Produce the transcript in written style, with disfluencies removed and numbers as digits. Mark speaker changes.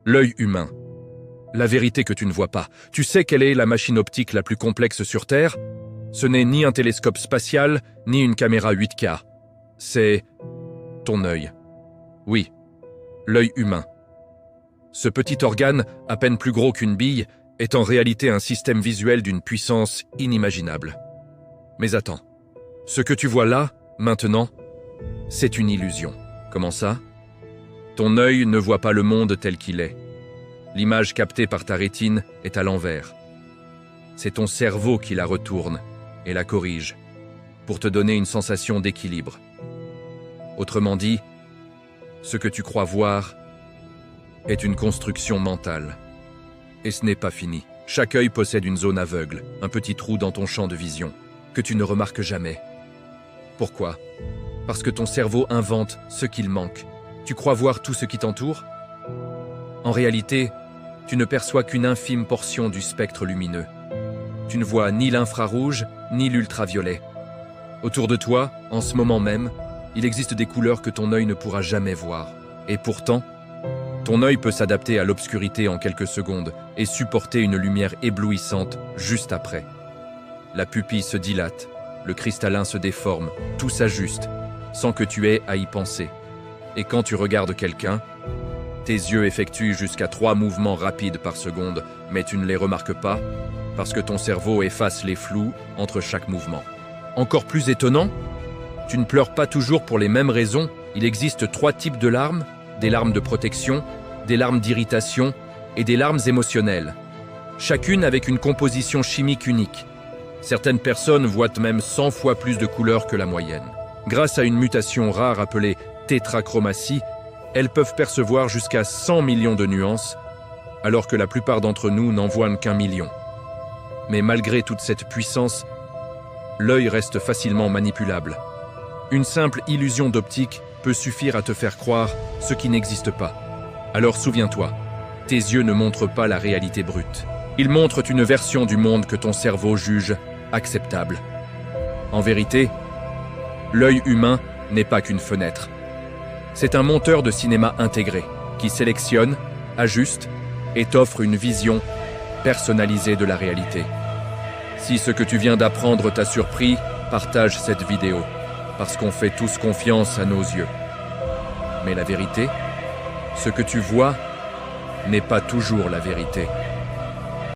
Speaker 1: L'œil humain. La vérité que tu ne vois pas. Tu sais quelle est la machine optique la plus complexe sur Terre? Ce n'est ni un télescope spatial, ni une caméra 8K. C'est ton œil. Oui, l'œil humain. Ce petit organe, à peine plus gros qu'une bille, est en réalité un système visuel d'une puissance inimaginable. Mais attends, ce que tu vois là, maintenant, c'est une illusion. Comment ça? Ton œil ne voit pas le monde tel qu'il est. L'image captée par ta rétine est à l'envers. C'est ton cerveau qui la retourne et la corrige pour te donner une sensation d'équilibre. Autrement dit, ce que tu crois voir est une construction mentale. Et ce n'est pas fini. Chaque œil possède une zone aveugle, un petit trou dans ton champ de vision, que tu ne remarques jamais. Pourquoi? Parce que ton cerveau invente ce qu'il manque. Tu crois voir tout ce qui t'entoure? En réalité, tu ne perçois qu'une infime portion du spectre lumineux. Tu ne vois ni l'infrarouge, ni l'ultraviolet. Autour de toi, en ce moment même, il existe des couleurs que ton œil ne pourra jamais voir. Et pourtant, ton œil peut s'adapter à l'obscurité en quelques secondes et supporter une lumière éblouissante juste après. La pupille se dilate, le cristallin se déforme, tout s'ajuste, sans que tu aies à y penser. Et quand tu regardes quelqu'un, tes yeux effectuent jusqu'à 3 mouvements rapides par seconde, mais tu ne les remarques pas parce que ton cerveau efface les flous entre chaque mouvement. Encore plus étonnant, tu ne pleures pas toujours pour les mêmes raisons. Il existe 3 types de larmes, des larmes de protection, des larmes d'irritation et des larmes émotionnelles. Chacune avec une composition chimique unique. Certaines personnes voient même 100 fois plus de couleurs que la moyenne. Grâce à une mutation rare appelée tétrachromatie, elles peuvent percevoir jusqu'à 100 millions de nuances, alors que la plupart d'entre nous n'en voient qu'1 million. Mais malgré toute cette puissance, l'œil reste facilement manipulable. Une simple illusion d'optique peut suffire à te faire croire ce qui n'existe pas. Alors souviens-toi, tes yeux ne montrent pas la réalité brute. Ils montrent une version du monde que ton cerveau juge acceptable. En vérité, l'œil humain n'est pas qu'une fenêtre. C'est un monteur de cinéma intégré qui sélectionne, ajuste et t'offre une vision personnalisée de la réalité. Si ce que tu viens d'apprendre t'a surpris, partage cette vidéo, parce qu'on fait tous confiance à nos yeux. Mais la vérité, ce que tu vois, n'est pas toujours la vérité.